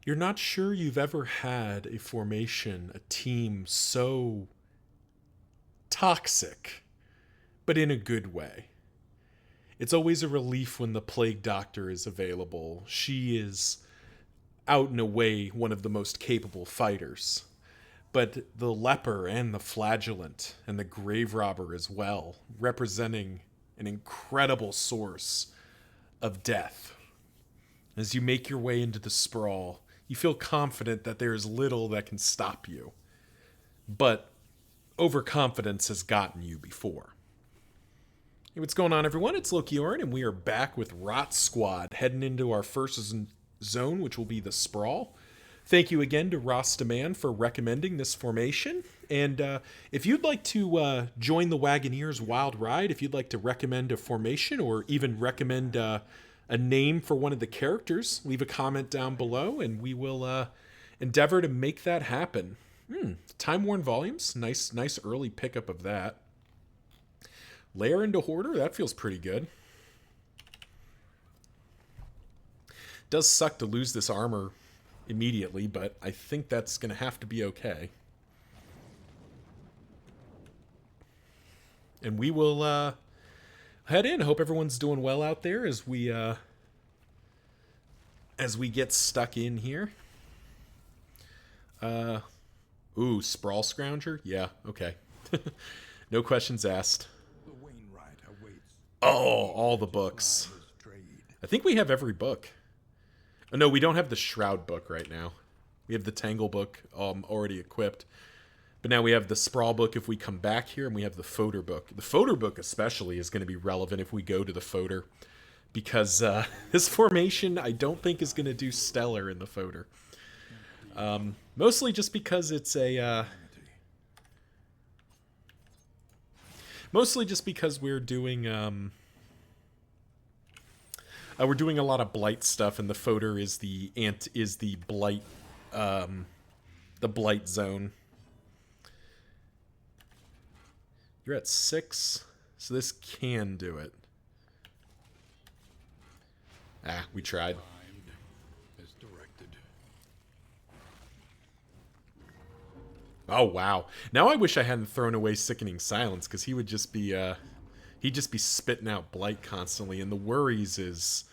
You're not sure you've ever had a formation, a team so toxic, but in a good way. It's always a relief when the Plague Doctor is available. She is out and away one of the most capable fighters. But the leper and the flagellant and the grave robber as well, representing an incredible source of death. As you make your way into the sprawl, you feel confident that there is little that can stop you. But overconfidence has gotten you before. Hey, what's going on, everyone? It's Loki Orin, and we are back with Rot Squad, heading into our first zone, which will be the Sprawl. Thank you again to Ross Demand for recommending this formation. And if you'd like to join the Wagoneers Wild Ride, if you'd like to recommend a formation or even recommend a name for one of the characters, leave a comment down below, and we will endeavor to make that happen. Time Worn Volumes, nice early pickup of that. Layer into Hoarder, that feels pretty good. Does suck to lose this armor immediately, but I think that's going to have to be okay. And we will head in. Hope everyone's doing well out there as we get stuck in here. Ooh, Sprawl Scrounger? Yeah, okay. No questions asked. Oh, all the books. I think we have every book. Oh, no, we don't have the Shroud book right now. We have the Tangle book already equipped. But now we have the Sprawl book if we come back here, and we have the Fodor book. The Fodor book especially is going to be relevant if we go to the Fodor. Because this formation, I don't think, is going to do stellar in the Fodor. Mostly just because it's a... Mostly just because we're doing a lot of blight stuff, and the Fodor is the blight zone. You're at 6, so this can do it. Ah, we tried. Oh wow! Now I wish I hadn't thrown away Sickening Silence, because he would just be he'd just be spitting out blight constantly, and the worries is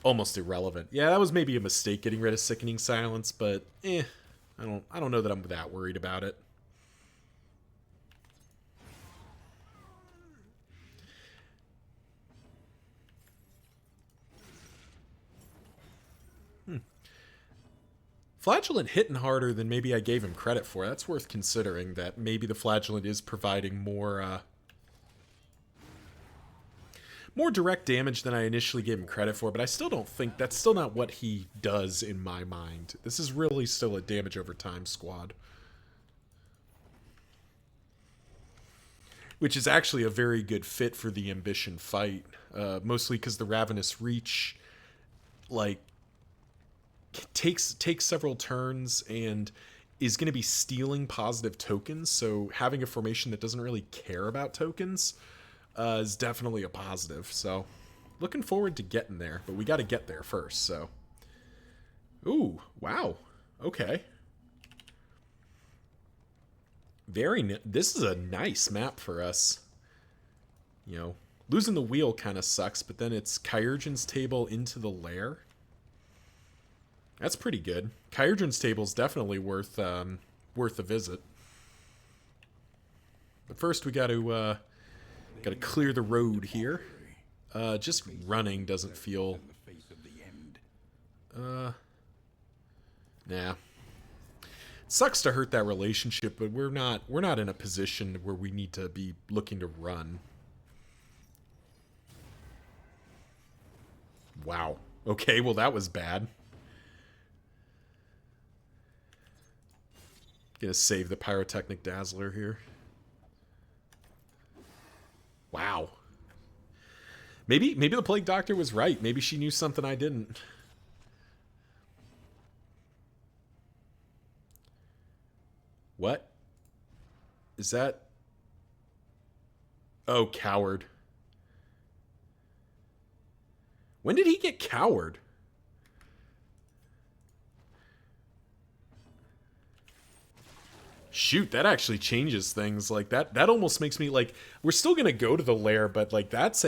almost irrelevant. Yeah, that was maybe a mistake getting rid of Sickening Silence, but I don't know that I'm that worried about it. Flagellant hitting harder than maybe I gave him credit for. That's worth considering, that maybe the Flagellant is providing more direct damage than I initially gave him credit for, but I still don't think that's still not what he does in my mind. This is really still a damage over time squad. Which is actually a very good fit for the Ambition fight, mostly because the Ravenous Reach, like, takes several turns and is going to be stealing positive tokens, so having a formation that doesn't really care about tokens is definitely a positive. So looking forward to getting there, but we got to get there first. So ooh, wow, okay, this is a nice map for us. You know, losing the wheel kind of sucks, but then it's Kyurgen's Table into the lair. That's pretty good. Kyurgen's Table is definitely worth a visit. But first we got to clear the road here. Just running doesn't feel. Nah. It sucks to hurt that relationship, but we're not in a position where we need to be looking to run. Wow. Okay, well that was bad. Gonna save the Pyrotechnic Dazzler here. Wow. Maybe the Plague Doctor was right. Maybe she knew something I didn't. What? Is that... Oh, Coward. When did he get Coward? Shoot, that actually changes things. Like, that almost makes me, like, we're still gonna go to the lair, but, like, that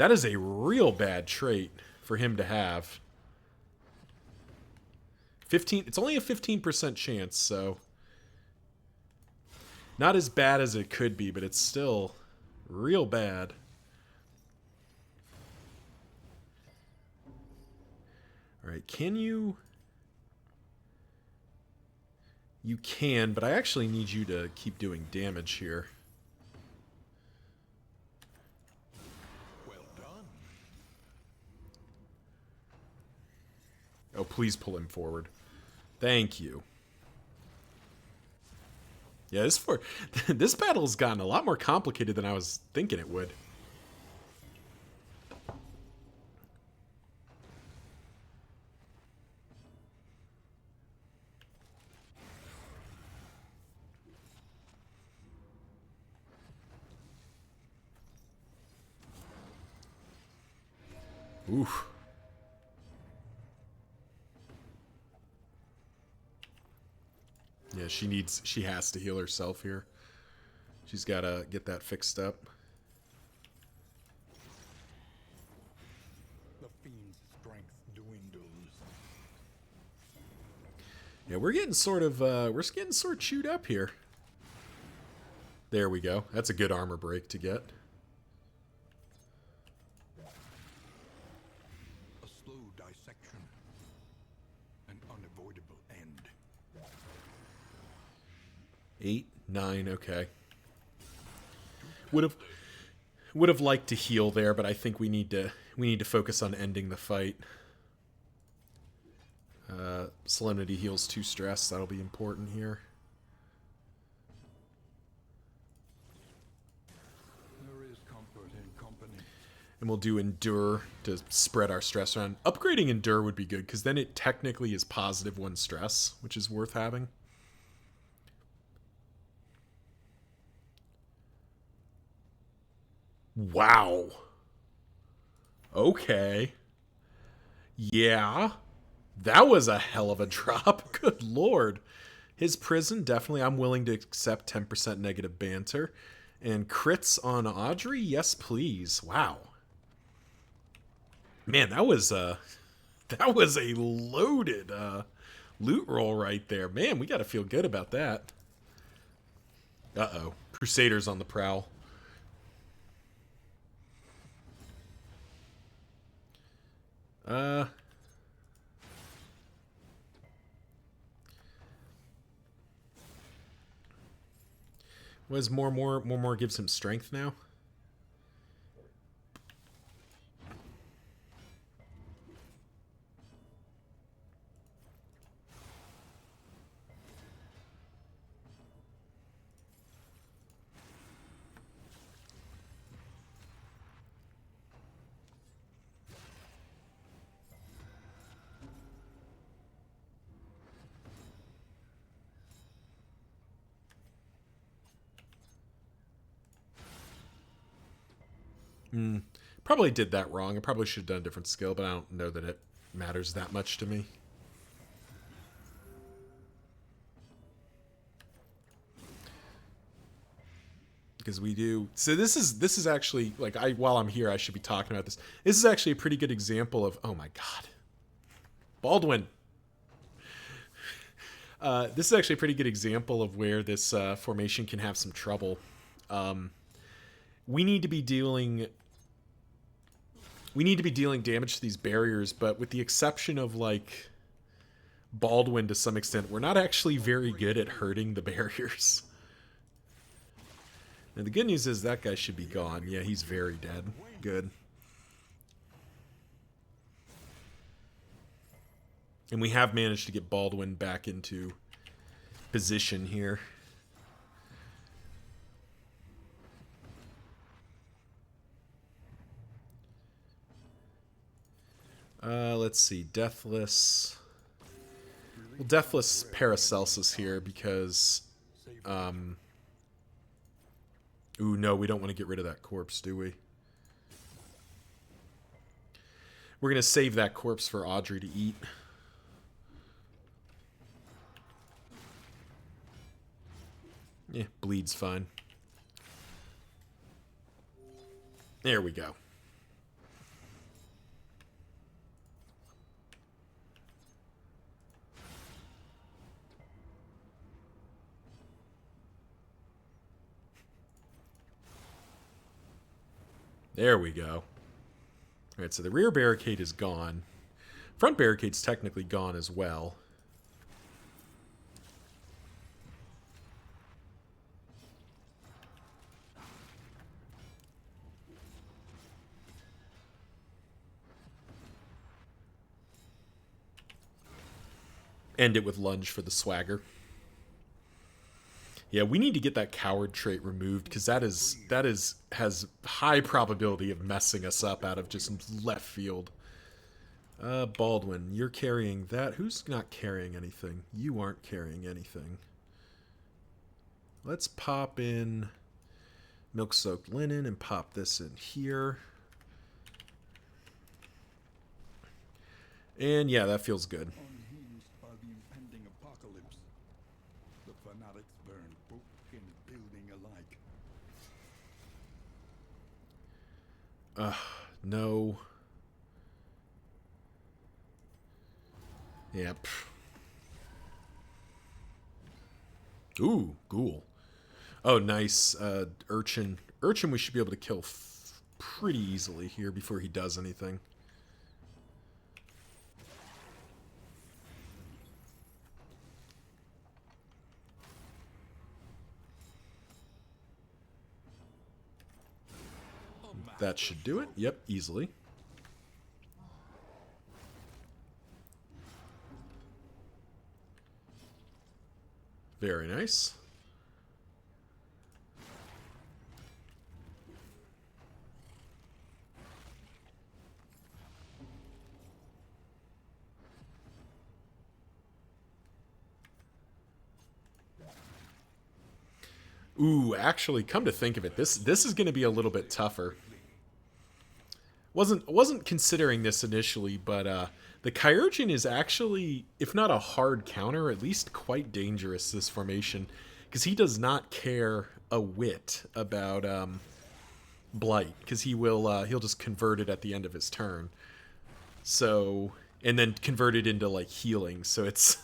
is a real bad trait for him to have. 15, it's only a 15% chance, so not as bad as it could be, but it's still real bad. All right, can you... You can, but I actually need you to keep doing damage here. Well done. Oh, please pull him forward. Thank you. Yeah, this battle's gotten a lot more complicated than I was thinking it would. Oof. Yeah, she has to heal herself here. She's got to get that fixed up. The fiend's strength dwindles. Yeah, we're getting sort of chewed up here. There we go. That's a good armor break to get. A slow dissection. An unavoidable end. 8, 9, okay. Would have liked to heal there, but I think we need to focus on ending the fight. Solemnity heals 2 stress. That'll be important here. There is comfort in company. And we'll do Endure to spread our stress around. Upgrading Endure would be good, because then it technically is positive 1 stress, which is worth having. Wow. Okay. Yeah. That was a hell of a drop. Good lord. His prison, definitely. I'm willing to accept 10% negative banter. And crits on Audrey? Yes, please. Wow. Man, that was a loaded loot roll right there. Man, we got to feel good about that. Uh-oh. Crusaders on the prowl. Was more gives him strength now? Probably did that wrong. I probably should have done a different skill, but I don't know that it matters that much to me. Because we do. So this is actually, like, while I'm here, I should be talking about this. This is actually a pretty good example of, oh my god. Baldwin. This is actually a pretty good example of where this formation can have some trouble. We need to be dealing damage to these barriers, but with the exception of, like, Baldwin to some extent, we're not actually very good at hurting the barriers. And the good news is that guy should be gone. Yeah, he's very dead. Good. And we have managed to get Baldwin back into position here. Let's see. Deathless. Well, Deathless Paracelsus here because... Ooh, no, we don't want to get rid of that corpse, do we? We're going to save that corpse for Audrey to eat. Yeah, bleed's fine. There we go. There we go. Alright, so the rear barricade is gone. Front barricade's technically gone as well. End it with lunge for the swagger. Yeah, we need to get that coward trait removed because that has high probability of messing us up out of just left field. Baldwin, you're carrying that. Who's not carrying anything? You aren't carrying anything. Let's pop in milk-soaked linen and pop this in here. And yeah, that feels good. Unhinged by the impending apocalypse, the fanatics burn book and building alike. No. Yep. Ooh, ghoul. Oh, nice. Urchin. Urchin we should be able to kill pretty easily here before he does anything. That should do it. Yep, easily. Very nice. Ooh, actually, come to think of it, this is going to be a little bit tougher. Wasn't considering this initially, but the Kyurchin is actually, if not a hard counter, at least quite dangerous this formation, because he does not care a whit about blight, because he'll just convert it at the end of his turn. So, and then convert it into like healing. So it's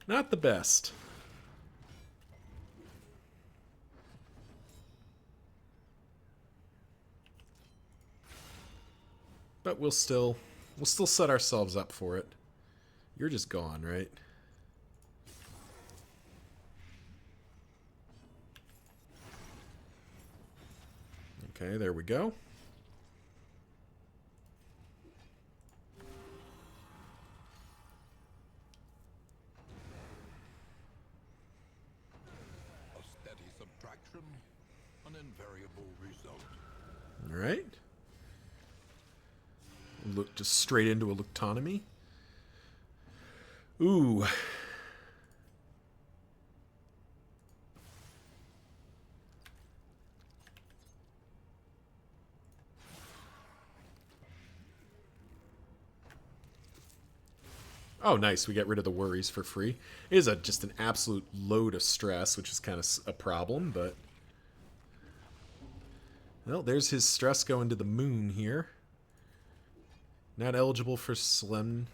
not the best. But we'll still set ourselves up for it. You're just gone, right? Okay, there we go. A steady subtraction, an invariable result. All right. Look just straight into a Luctonomy. Ooh. Oh, nice. We get rid of the worries for free. It is just an absolute load of stress, which is kind of a problem, but... Well, there's his stress going to the moon here. Not eligible for Slim.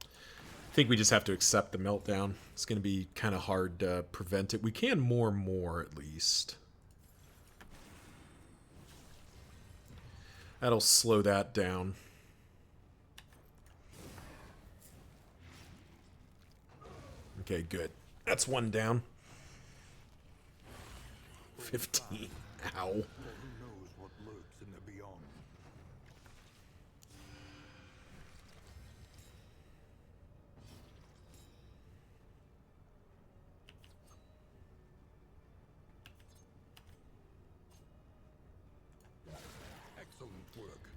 I think we just have to accept the meltdown. It's going to be kind of hard to prevent it. We can more at least. That'll slow that down. Okay, good. That's one down. 15. Ow. For who knows what lurks in the beyond. Excellent work.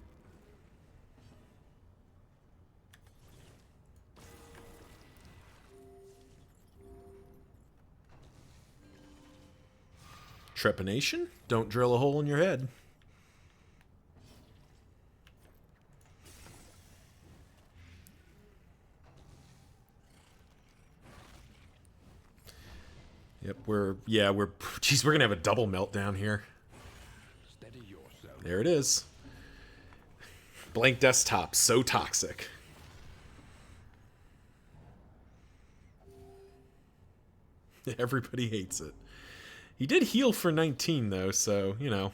Trepanation? Don't drill a hole in your head. Yep, we're geez, we're gonna have a double meltdown here. Steady yourself. There it is. Blank desktop, so toxic. Everybody hates it. He did heal for 19 though, so, you know.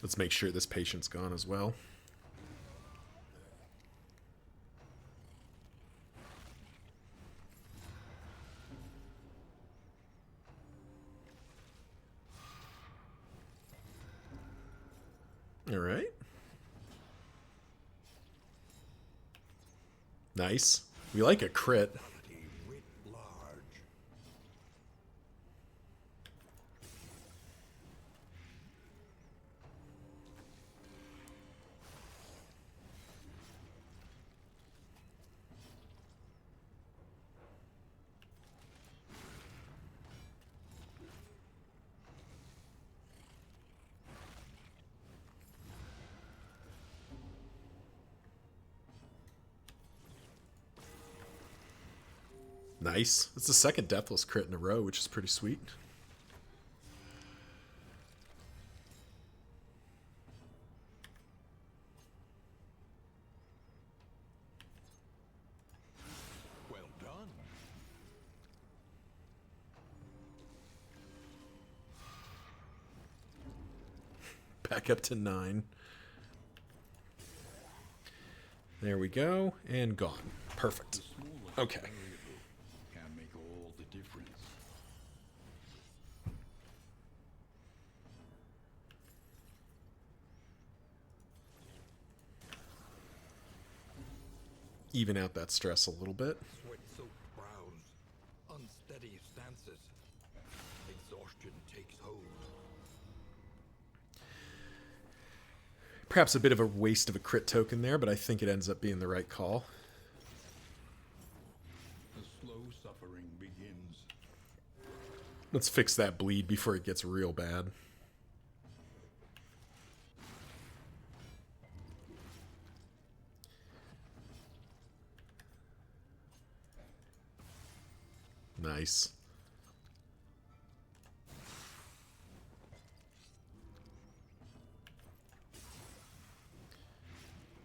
Let's make sure this patient's gone as well. All right. Nice. We like a crit. Writ large. Nice. It's the second Deathless crit in a row, which is pretty sweet. Well done. Back up to 9. There we go. And gone. Perfect. Okay. Can make all the difference. Even out that stress a little bit. Sweat-soaked brows, unsteady stances. Exhaustion takes hold. Perhaps a bit of a waste of a crit token there, but I think it ends up being the right call. The slow suffering begins. Let's fix that bleed before it gets real bad. Nice.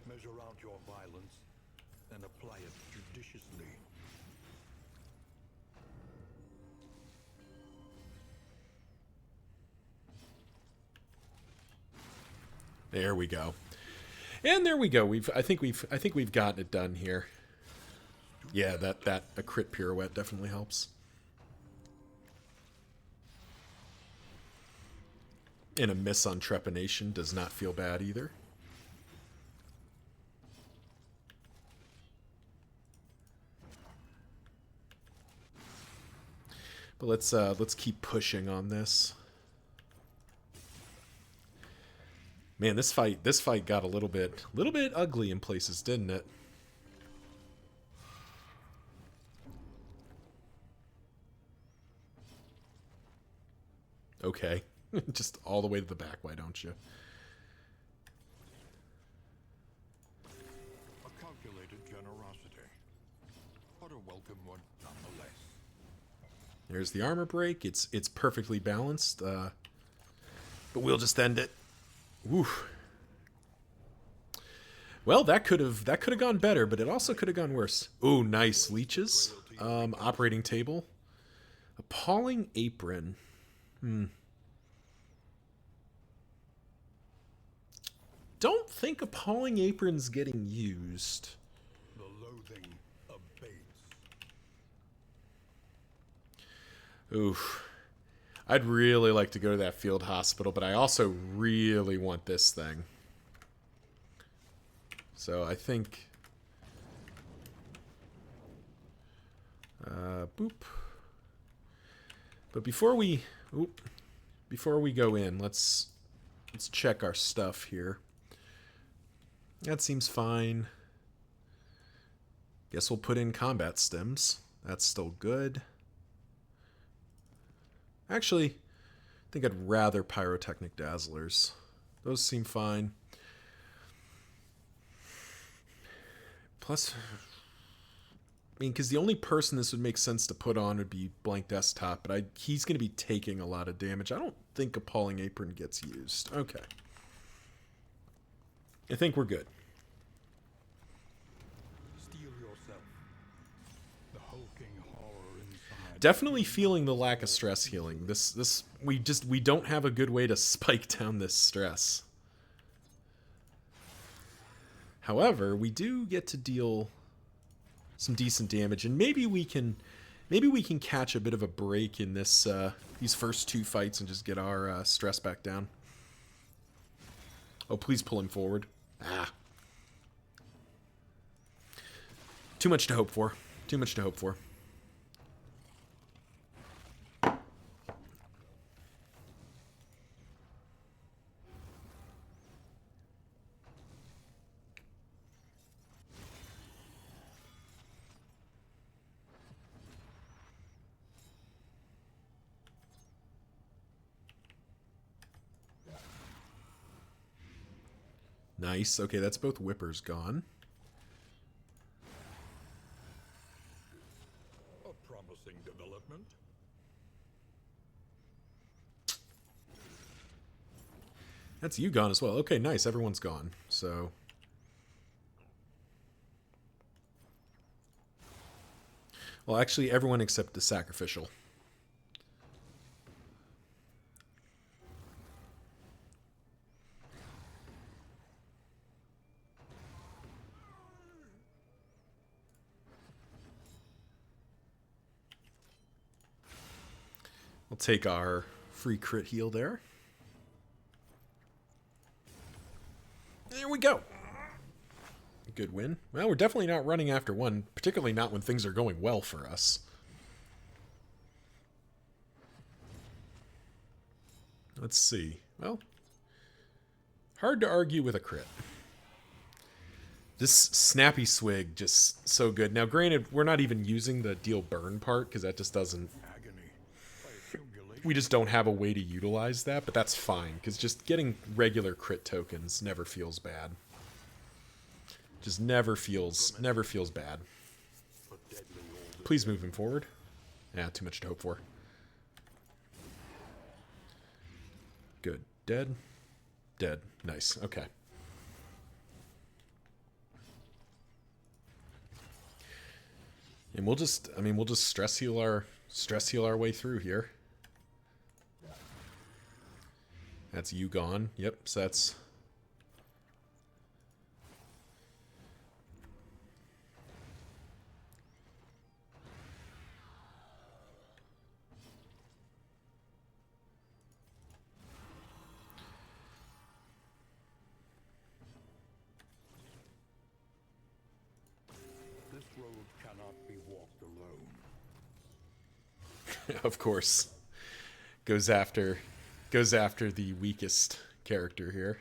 Measure out your violence and apply it judiciously. There we go. And there we go. I think we've gotten it done here. Yeah, that a crit pirouette definitely helps. And a miss on trepanation does not feel bad either. But let's keep pushing on this. Man, this fight got a little bit ugly in places, didn't it? Okay. Just all the way to the back, why don't you? A calculated generosity, but a welcome one nonetheless. There's the armor break. It's perfectly balanced. But we'll just end it. Woof. Well, that could have gone better, but it also could have gone worse. Ooh, nice leeches. Operating table. Appalling apron. Don't think appalling apron's getting used. The loathing abates. Oof. I'd really like to go to that field hospital, but I also really want this thing. So I think... boop. But before we go in, let's check our stuff here. That seems fine. Guess we'll put in combat stims. That's still good. Actually, I think I'd rather pyrotechnic dazzlers. Those seem fine. Plus, I mean, because the only person this would make sense to put on would be Blank Desktop, but he's going to be taking a lot of damage. I don't think Appalling Apron gets used. Okay. I think we're good. Steel yourself. The hulking horror inside. Definitely feeling the lack of stress healing. We don't have a good way to spike down this stress. However, we do get to deal some decent damage, and maybe we can catch a bit of a break in this these first two fights and just get our stress back down. Oh, please pull him forward. Ah. Too much to hope for. Too much to hope for. Nice. Okay, that's both whippers gone. A promising development. That's you gone as well. Okay, nice. Everyone's gone. So... well, actually, everyone except the sacrificial. We'll take our free crit heal there. There we go. Good win. Well, we're definitely not running after one, particularly not when things are going well for us. Let's see. Well, hard to argue with a crit. This Snappy Swig, just so good. Now, granted, we're not even using the deal burn part, because that just doesn't... we just don't have a way to utilize that, but that's fine, because just getting regular crit tokens never feels bad. Just never feels bad. Please move him forward. Yeah, too much to hope for. Good. Dead. Dead. Nice. Okay. And we'll just stress heal our way through here. That's you gone. Yep, so that's... This road cannot be walked alone. of course. Goes after the weakest character here.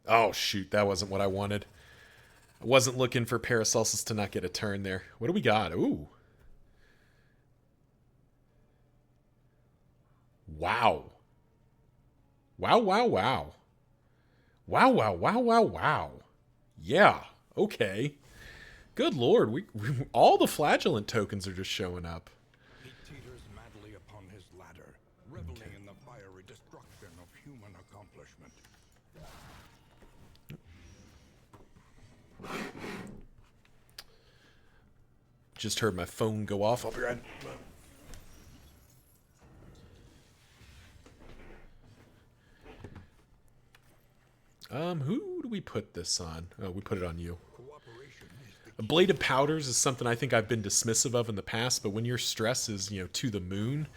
Oh shoot, that wasn't what I wanted. I wasn't looking for Paracelsus to not get a turn there. What do we got? Ooh. Wow. Wow, wow, wow. Wow, wow, wow, wow, wow. Yeah, okay. Good lord, we all the flagellant tokens are just showing up. He teeters madly upon his ladder, reveling in the fiery destruction of human accomplishment. Just heard my phone go off. I'll be right. Who do we put this on? Oh, we put it on you. A Blade of Powders is something I think I've been dismissive of in the past, but when your stress is, to the moon,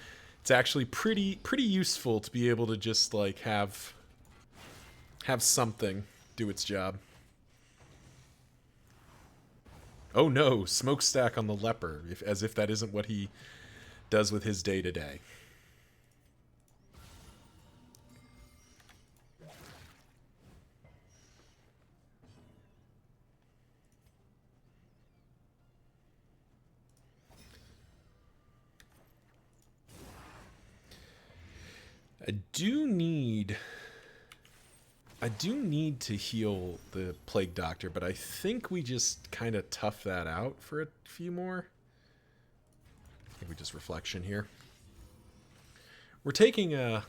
it's actually pretty useful to be able to just like have something do its job. Oh no, smokestack on the leper, as if that isn't what he does with his day to day. I do need to heal the Plague Doctor, but I think we just kind of tough that out for a few more. I think we just reflection here. We're taking a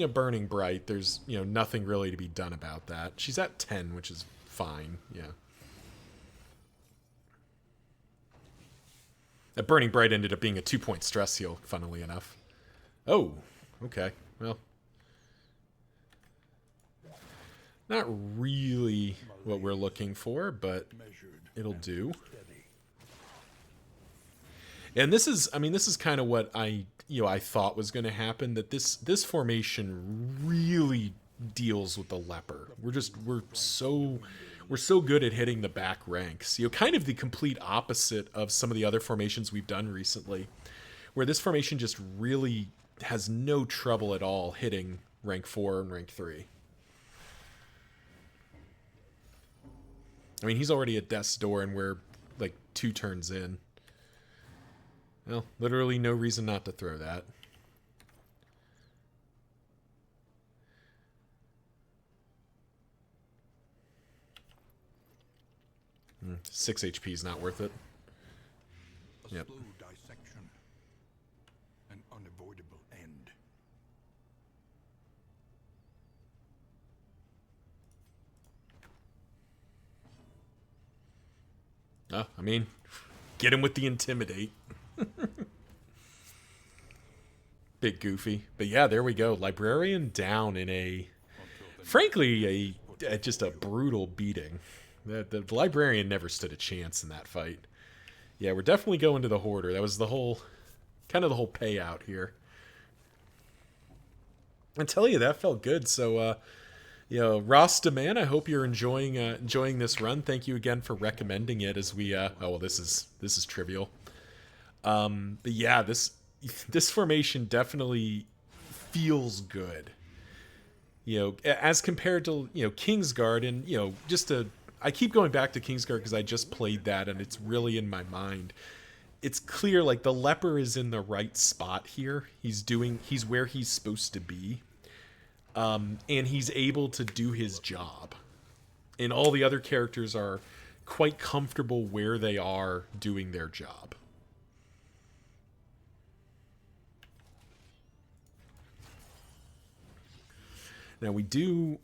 Burning Bright. There's, nothing really to be done about that. She's at 10, which is fine. Yeah. That Burning Bright ended up being a 2-point stress heal, funnily enough. Oh, okay. Well, not really what we're looking for, but it'll do. And this is kind of what I thought was going to happen, that this formation really deals with the leper. We're so good at hitting the back ranks. Kind of the complete opposite of some of the other formations we've done recently, where this formation just really has no trouble at all hitting rank 4 and rank 3. I mean, he's already at death's door, and we're like 2 turns in. Well, literally no reason not to throw that. Mm, 6 HP is not worth it. Yep. Slow dissection. An unavoidable end. I mean, get him with the Intimidate. Bit goofy. But yeah, there we go. Librarian down in frankly, just a brutal beating. The Librarian never stood a chance in that fight. Yeah, we're definitely going to the Hoarder. That was the whole payout here. I tell you, that felt good. So, Ross DeMann, I hope you're enjoying this run. Thank you again for recommending it. As we, this is trivial. But yeah, this formation definitely feels good. As compared to Kingsguard, and I keep going back to Kingsguard because I just played that and it's really in my mind. It's clear like the leper is in the right spot here. He's where he's supposed to be. And he's able to do his job. And all the other characters are quite comfortable where they are doing their job. Now we do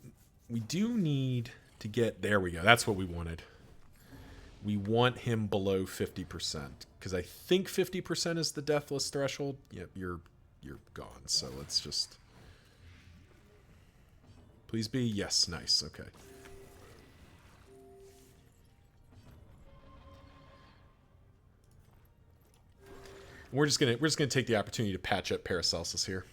need to get, there we go. That's what we wanted. We want him below 50% because I think 50% is the deathless threshold. Yep, you're gone. So let's just, please be yes, nice. Okay. We're just gonna take the opportunity to patch up Paracelsus here.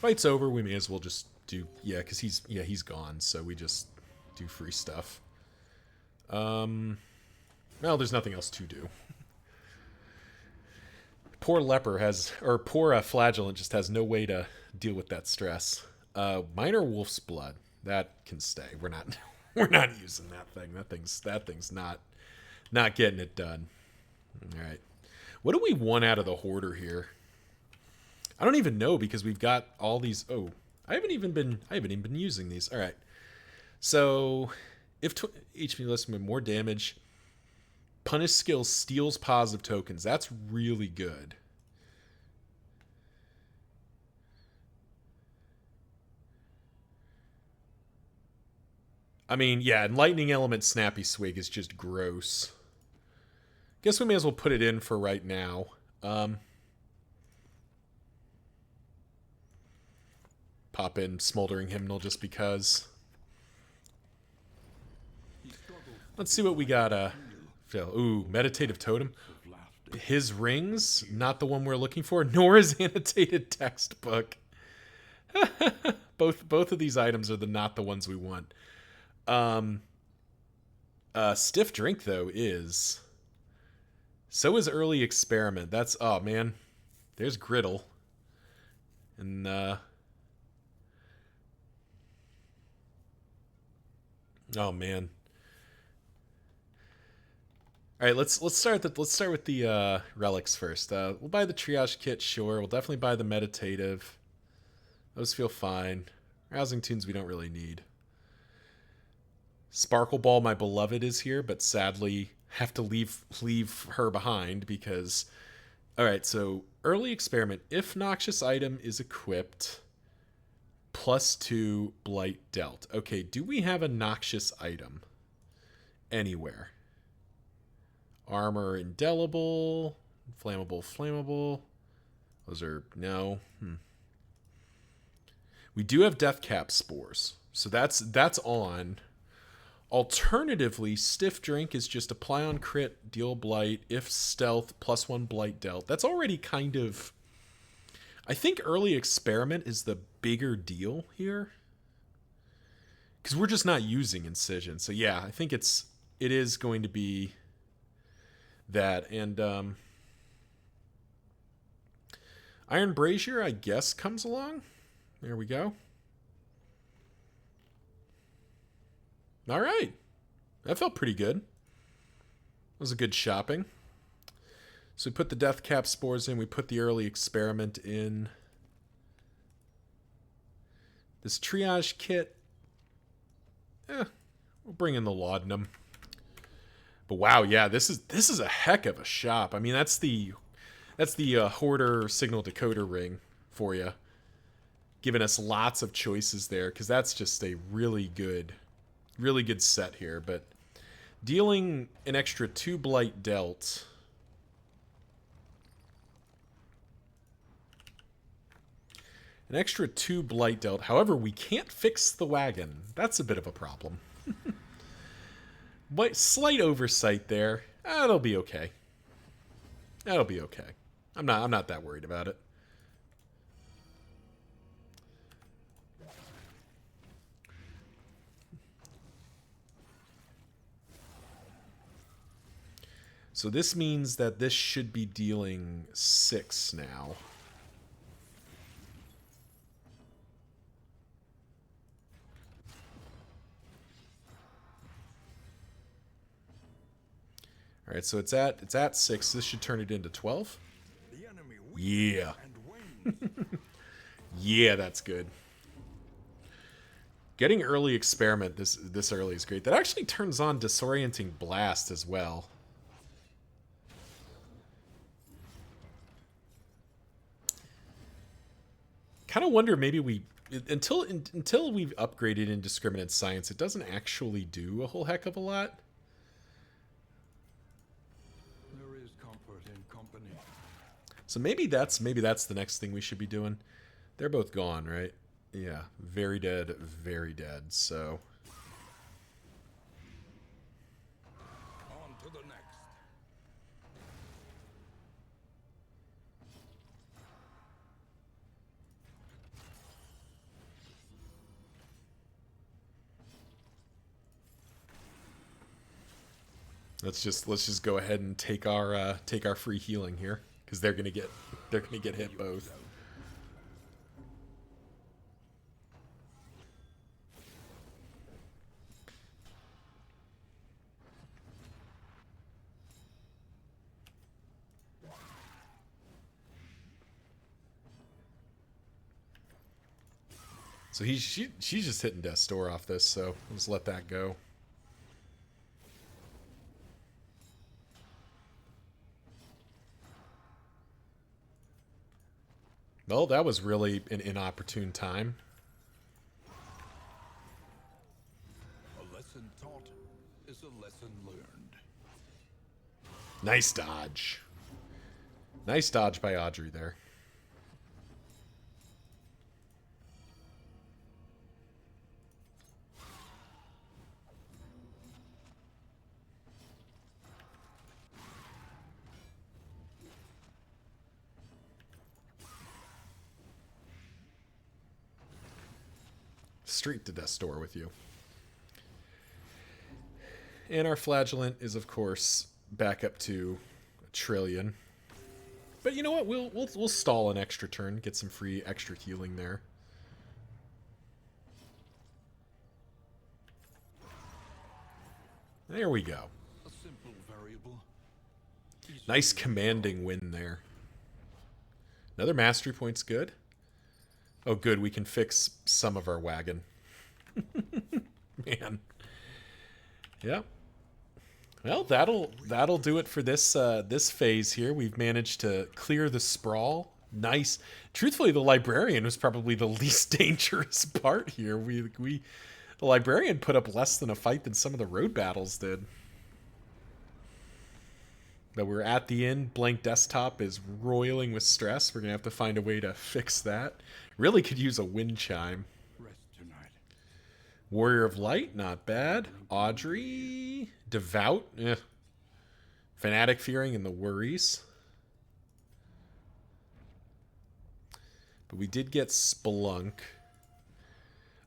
Fight's over, we may as well just do, because he's gone, so we just do free stuff. Well, there's nothing else to do. Poor leper poor flagellant just has no way to deal with that stress. Minor wolf's blood, that can stay. We're not using that thing. That thing's not getting it done. All right, what do we want out of the Hoarder here? I don't even know because we've got all these. Oh, I haven't even been using these. All right. So, if HP less with more damage, punish skill steals positive tokens. That's really good. I mean, yeah, and lightning element snappy swig is just gross. Guess we may as well put it in for right now. Pop in Smoldering Hymnal just because. Let's see what we got. Phil. Ooh, meditative totem. of laughter. His rings, not the one we're looking for, nor his annotated textbook. Both of these items are not the ones we want. Stiff drink though is. So is early experiment. That's oh man. There's griddle. And oh man. All right, let's start with the relics first. We'll buy the triage kit, sure. We'll definitely buy the meditative. Those feel fine. Rousing tunes we don't really need. Sparkle Ball, my beloved, is here, but sadly have to leave her behind because. All right, so early experiment. If noxious item is equipped, +2 blight dealt. Okay, do we have a noxious item anywhere? Armor indelible, flammable. Those are no. We do have death cap spores, so that's on. Alternatively, stiff drink is just apply on crit, deal blight. If stealth, +1 blight dealt. That's already kind of. I think early experiment is the bigger deal here, because we're just not using incision. So yeah, I think it is going to be that. And Iron Brazier, I guess, comes along. There we go. All right. That felt pretty good. That was a good shopping. So we put the death cap spores in. We put the early experiment in. This triage kit. We'll bring in the laudanum. But wow, yeah, this is a heck of a shop. I mean, that's the hoarder signal decoder ring for you, giving us lots of choices there, because that's just a really good set here. But dealing an extra 2 blight dealt. An extra 2 blight dealt. However, we can't fix the wagon. That's a bit of a problem. But slight oversight there. That'll be okay. That'll be okay. I'm not that worried about it. So this means that this should be dealing 6 now. All right, so it's at 6. This should turn it into 12. The enemy Yeah. and wins. Yeah, that's good. Getting early experiment this early is great. That actually turns on disorienting blast as well. Kind of wonder maybe until we've upgraded indiscriminate science, it doesn't actually do a whole heck of a lot. There is comfort in company. So maybe that's the next thing we should be doing. They're both gone, right? Yeah, very dead, so... On to the next. Let's just go ahead and take our free healing here, because they're gonna get hit both. So she's just hitting Death's Door off this, so let's let that go. Well, that was really an inopportune time. A lesson taught is a lesson learned. Nice dodge. Nice dodge by Audrey there. Straight to death's door with you. And our flagellant is, of course, back up to 1 trillion. But you know what? We'll stall an extra turn, get some free extra healing there. There we go. A simple variable. Nice commanding win there. Another mastery point's good. Oh, good. We can fix some of our wagon. Man. Yeah. Well, that'll do it for this this phase here. We've managed to clear the sprawl. Nice. Truthfully, the librarian was probably the least dangerous part here. The librarian put up less than a fight than some of the road battles did. But we're at the end. Blank desktop is roiling with stress. We're gonna have to find a way to fix that. Really could use a wind chime. Rest tonight. Warrior of Light, not bad. Audrey, Devout, Fanatic Fearing, and the Worries. But we did get Spelunk,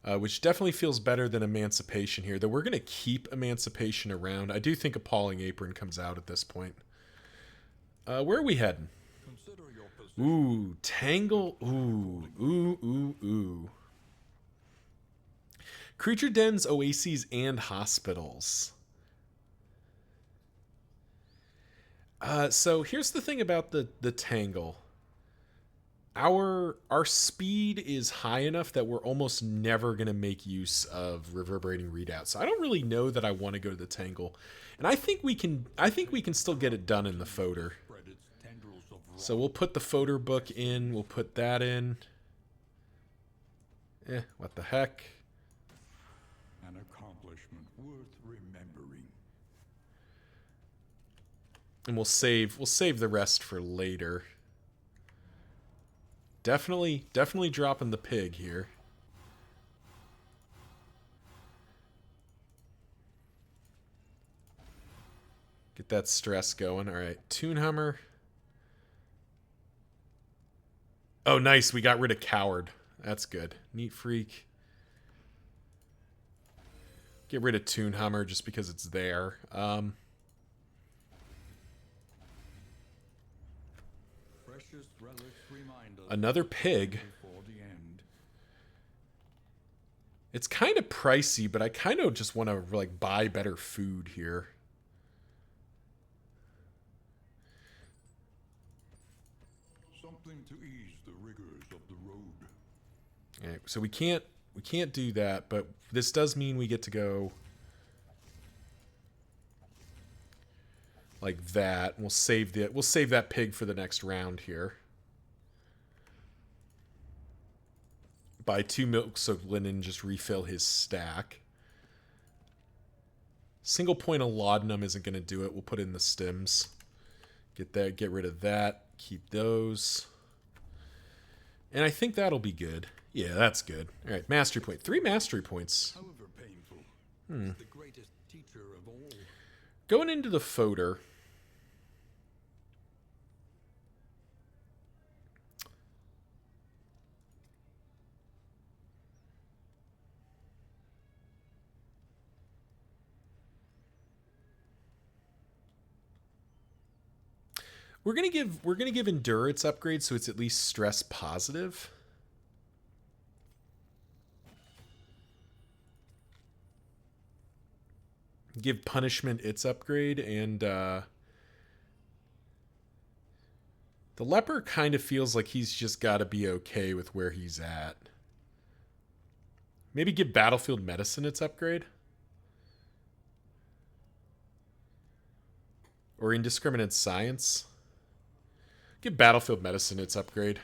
which definitely feels better than Emancipation here. Though we're going to keep Emancipation around. I do think Appalling Apron comes out at this point. Where are we heading? Consider your position. Ooh, Tangle. Ooh. Creature dens, oases, and hospitals. So here's the thing about the Tangle. Our speed is high enough that we're almost never going to make use of reverberating readouts. So I don't really know that I want to go to the Tangle. And I think we can still get it done in the Fodor. Spread its tendrils of So we'll put the Fodor book in. We'll put that in. What the heck? an accomplishment worth remembering. And we'll save the rest for later. Definitely dropping the pig here. Get that stress going. All right, Toonhammer. Oh, nice. We got rid of Coward. That's good. Neat Freak. Get rid of Toonhammer just because it's there. Precious relics remind us Another pig. before the end. It's kind of pricey, but I kind of just want to like buy better food here. Something to ease the rigors of the road. All right, so we can't do that, but this does mean we get to go like that. We'll save that pig for the next round here. Buy 2 milk so Linen just refill his stack. Single point of laudanum isn't going to do it. We'll put in the stems. Get rid of that. Keep those. And I think that'll be good. Yeah, that's good. All right, mastery point. 3 mastery points. However painful, it's the greatest teacher of all. Going into the Fodor. We're gonna give endurance upgrade so it's at least stress positive. Give punishment its upgrade, and the leper kind of feels like he's just got to be okay with where he's at. Maybe give battlefield medicine its upgrade, or indiscriminate science. Give battlefield medicine its upgrade.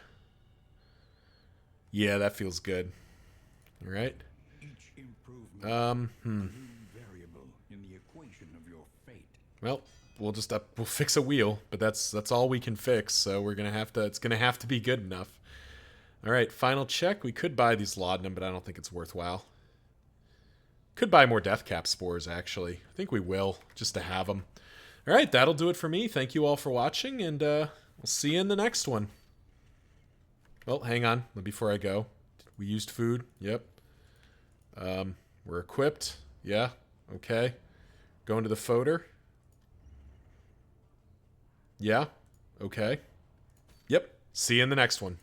Yeah, that feels good. All right. Each improvement is a new variable in the equation of your fate. Well, we'll fix a wheel, but that's all we can fix. So it's gonna have to be good enough. All right, final check. We could buy these laudanum, but I don't think it's worthwhile. Could buy more death cap spores actually. I think we will just to have them. All right, that'll do it for me. Thank you all for watching, and we'll see you in the next one. Well, hang on before I go. We used food. Yep. We're equipped. Yeah. Okay. Going to the Foder. Yeah. Okay. Yep. See you in the next one.